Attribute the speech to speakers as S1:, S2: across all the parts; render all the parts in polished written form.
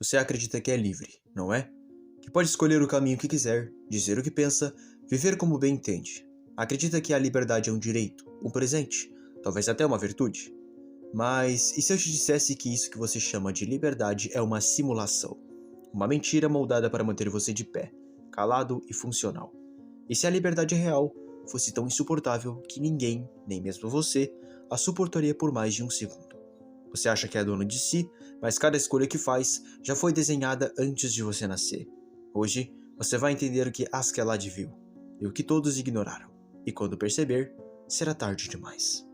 S1: Você acredita que é livre, não é? Que pode escolher o caminho que quiser, dizer o que pensa, viver como bem entende. Acredita que a liberdade é um direito, um presente, talvez até uma virtude. Mas e se eu te dissesse que isso que você chama de liberdade é uma simulação? Uma mentira moldada para manter você de pé, calado e funcional. E se a liberdade real fosse tão insuportável que ninguém, nem mesmo você, a suportaria por mais de um segundo? Você acha que é dono de si, mas cada escolha que faz já foi desenhada antes de você nascer. Hoje, você vai entender o que Askeladd viu, e o que todos ignoraram. E quando perceber, será tarde demais.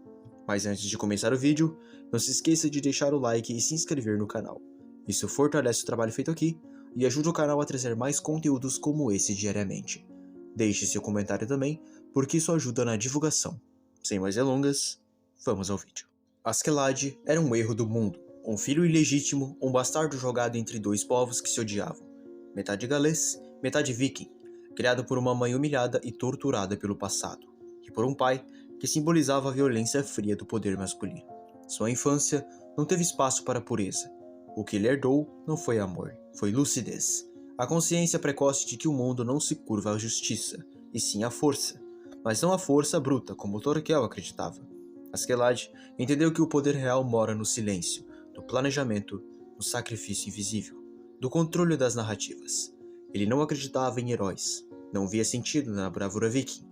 S1: Mas antes de começar o vídeo, não se esqueça de deixar o like e se inscrever no canal. Isso fortalece o trabalho feito aqui e ajuda o canal a trazer mais conteúdos como esse diariamente. Deixe seu comentário também, porque isso ajuda na divulgação. Sem mais delongas, vamos ao vídeo. Askeladd era um erro do mundo, um filho ilegítimo, um bastardo jogado entre dois povos que se odiavam. Metade galês, metade viking, criado por uma mãe humilhada e torturada pelo passado, e por um pai que simbolizava a violência fria do poder masculino. Sua infância não teve espaço para pureza. O que ele herdou não foi amor, foi lucidez. A consciência precoce de que o mundo não se curva à justiça, e sim à força. Mas não a força bruta, como Thorkel acreditava. Askeladd entendeu que o poder real mora no silêncio, no planejamento, no sacrifício invisível, do controle das narrativas. Ele não acreditava em heróis, não via sentido na bravura viking,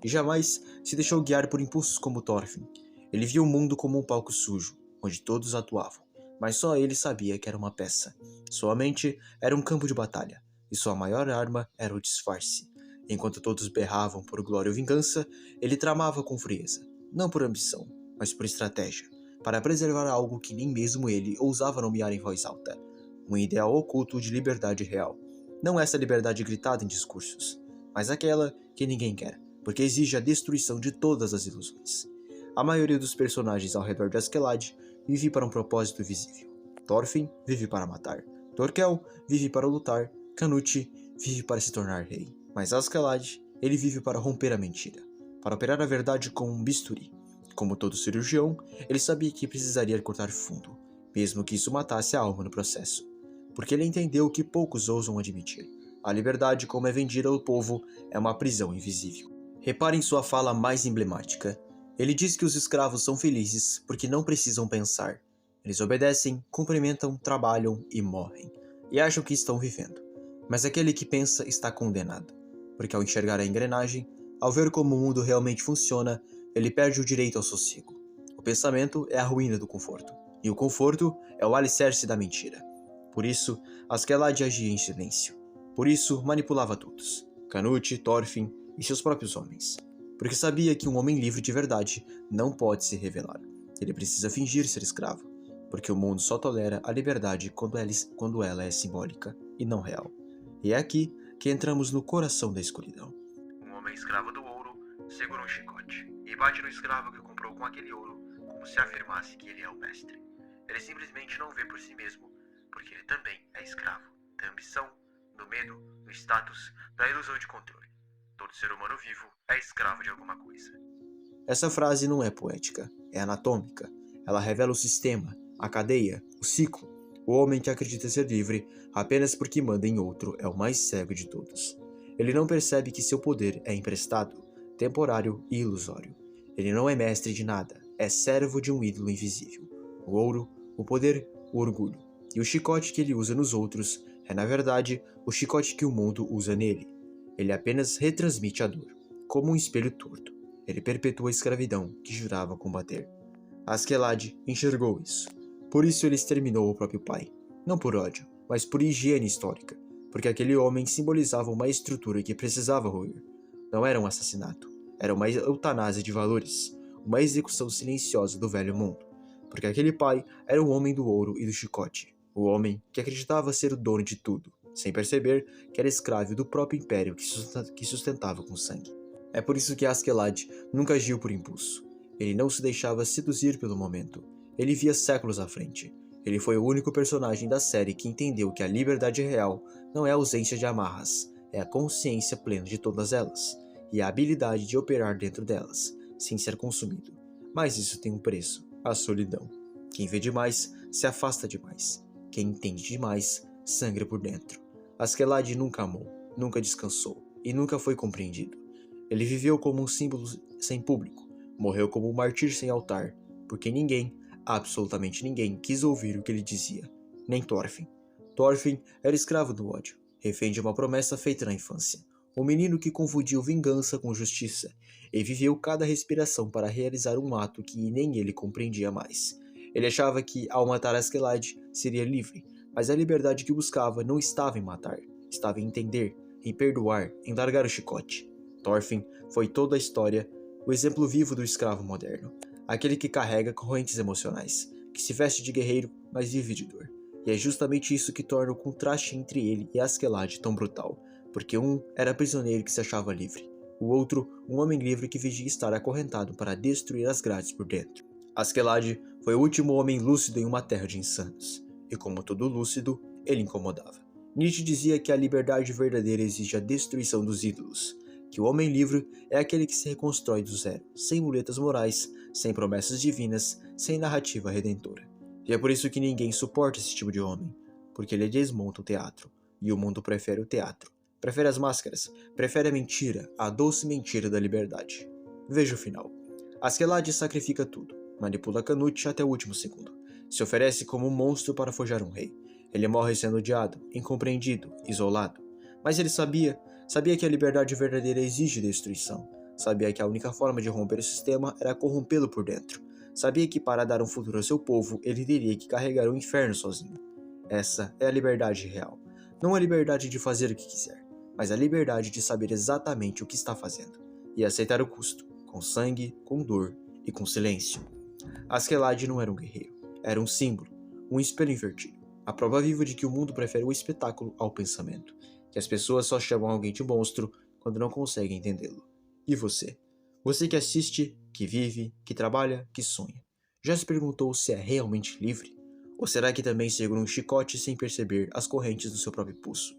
S1: e jamais se deixou guiar por impulsos como Thorfinn. Ele via o mundo como um palco sujo, onde todos atuavam, mas só ele sabia que era uma peça. Sua mente era um campo de batalha, e sua maior arma era o disfarce. Enquanto todos berravam por glória ou vingança, ele tramava com frieza. Não por ambição, mas por estratégia, para preservar algo que nem mesmo ele ousava nomear em voz alta, um ideal oculto de liberdade real. Não essa liberdade gritada em discursos, mas aquela que ninguém quer, porque exige a destruição de todas as ilusões. A maioria dos personagens ao redor de Askeladd vive para um propósito visível. Thorfinn vive para matar, Thorkel vive para lutar, Canute vive para se tornar rei. Mas Askeladd, ele vive para romper a mentira, para operar a verdade com um bisturi. Como todo cirurgião, ele sabia que precisaria cortar fundo, mesmo que isso matasse a alma no processo. Porque ele entendeu o que poucos ousam admitir. A liberdade, como é vendida ao povo, é uma prisão invisível. Repare em sua fala mais emblemática. Ele diz que os escravos são felizes porque não precisam pensar. Eles obedecem, cumprimentam, trabalham e morrem. E acham que estão vivendo. Mas aquele que pensa está condenado. Porque ao enxergar a engrenagem, ao ver como o mundo realmente funciona, ele perde o direito ao sossego. O pensamento é a ruína do conforto, e o conforto é o alicerce da mentira. Por isso, Askeladd agia em silêncio. Por isso, manipulava todos, Canute, Thorfinn e seus próprios homens. Porque sabia que um homem livre de verdade não pode se revelar. Ele precisa fingir ser escravo, porque o mundo só tolera a liberdade quando ela é simbólica e não real. E é aqui que entramos no coração da escuridão.
S2: Um homem escravo do ouro segura um chicote e bate no escravo que comprou com aquele ouro, como se afirmasse que ele é o mestre. Ele simplesmente não vê por si mesmo, porque ele também é escravo da ambição, do medo, do status, da ilusão de controle. Todo ser humano vivo é escravo de alguma coisa.
S1: Essa frase não é poética, é anatômica. Ela revela o sistema, a cadeia, o ciclo. O homem que acredita ser livre apenas porque manda em outro é o mais cego de todos. Ele não percebe que seu poder é emprestado, temporário e ilusório. Ele não é mestre de nada, é servo de um ídolo invisível. O ouro, o poder, o orgulho. E o chicote que ele usa nos outros é, na verdade, o chicote que o mundo usa nele. Ele apenas retransmite a dor, como um espelho torto. Ele perpetua a escravidão que jurava combater. Askeladd enxergou isso. Por isso ele exterminou o próprio pai. Não por ódio, mas por higiene histórica. Porque aquele homem simbolizava uma estrutura que precisava ruir. Não era um assassinato. Era uma eutanásia de valores. Uma execução silenciosa do velho mundo. Porque aquele pai era o homem do ouro e do chicote. O homem que acreditava ser o dono de tudo, sem perceber que era escravo do próprio império que sustentava com sangue. É por isso que Askeladd nunca agiu por impulso. Ele não se deixava seduzir pelo momento. Ele via séculos à frente. Ele foi o único personagem da série que entendeu que a liberdade real não é a ausência de amarras, é a consciência plena de todas elas, e a habilidade de operar dentro delas, sem ser consumido. Mas isso tem um preço, a solidão. Quem vê demais se afasta demais. Quem entende demais sangre por dentro. Askeladd nunca amou, nunca descansou e nunca foi compreendido. Ele viveu como um símbolo sem público, morreu como um mártir sem altar, porque ninguém, absolutamente ninguém, quis ouvir o que ele dizia, nem Thorfinn. Thorfinn era escravo do ódio, refém de uma promessa feita na infância, um menino que confundiu vingança com justiça e viveu cada respiração para realizar um ato que nem ele compreendia mais. Ele achava que, ao matar Askeladd, seria livre, mas a liberdade que buscava não estava em matar, estava em entender, em perdoar, em largar o chicote. Thorfinn foi toda a história, o exemplo vivo do escravo moderno, aquele que carrega correntes emocionais, que se veste de guerreiro, mas vive de dor. E é justamente isso que torna o contraste entre ele e Askeladd tão brutal, porque um era prisioneiro que se achava livre, o outro um homem livre que fingia estar acorrentado para destruir as grades por dentro. Askeladd foi o último homem lúcido em uma terra de insanos, e como todo lúcido, ele incomodava. Nietzsche dizia que a liberdade verdadeira exige a destruição dos ídolos, que o homem livre é aquele que se reconstrói do zero, sem muletas morais, sem promessas divinas, sem narrativa redentora. E é por isso que ninguém suporta esse tipo de homem, porque ele desmonta o teatro, e o mundo prefere o teatro, prefere as máscaras, prefere a mentira, a doce mentira da liberdade. Veja o final. Askeladd sacrifica tudo, manipula Canute até o último segundo, se oferece como um monstro para forjar um rei. Ele morre sendo odiado, incompreendido, isolado. Mas ele sabia que a liberdade verdadeira exige destruição. Sabia que a única forma de romper o sistema era corrompê-lo por dentro. Sabia que para dar um futuro ao seu povo, ele teria que carregar o inferno sozinho. Essa é a liberdade real. Não a liberdade de fazer o que quiser, mas a liberdade de saber exatamente o que está fazendo e aceitar o custo, com sangue, com dor e com silêncio. Askeladd não era um guerreiro, era um símbolo, um espelho invertido, a prova viva de que o mundo prefere o espetáculo ao pensamento, que as pessoas só chamam alguém de monstro quando não conseguem entendê-lo. E você? Você que assiste, que vive, que trabalha, que sonha, já se perguntou se é realmente livre? Ou será que também segura um chicote sem perceber as correntes do seu próprio pulso?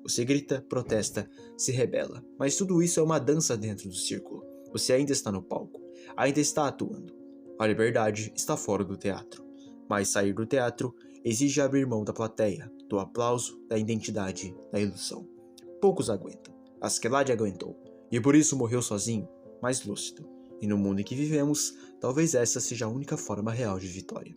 S1: Você grita, protesta, se rebela, mas tudo isso é uma dança dentro do círculo. Você ainda está no palco, ainda está atuando. A liberdade está fora do teatro, mas sair do teatro exige abrir mão da plateia, do aplauso, da identidade, da ilusão. Poucos aguentam. Askeladd aguentou, e por isso morreu sozinho, mas lúcido. E no mundo em que vivemos, talvez essa seja a única forma real de vitória.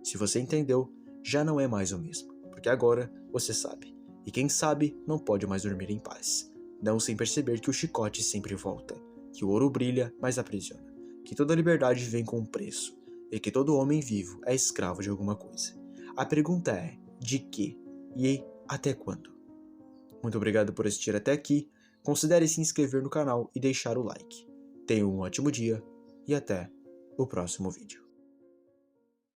S1: Se você entendeu, já não é mais o mesmo, porque agora você sabe. E quem sabe não pode mais dormir em paz, não sem perceber que o chicote sempre volta, que o ouro brilha, mas aprisiona, que toda liberdade vem com um preço, e que todo homem vivo é escravo de alguma coisa. A pergunta é, de quê? E até quando? Muito obrigado por assistir até aqui, considere se inscrever no canal e deixar o like. Tenha um ótimo dia, e até o próximo vídeo.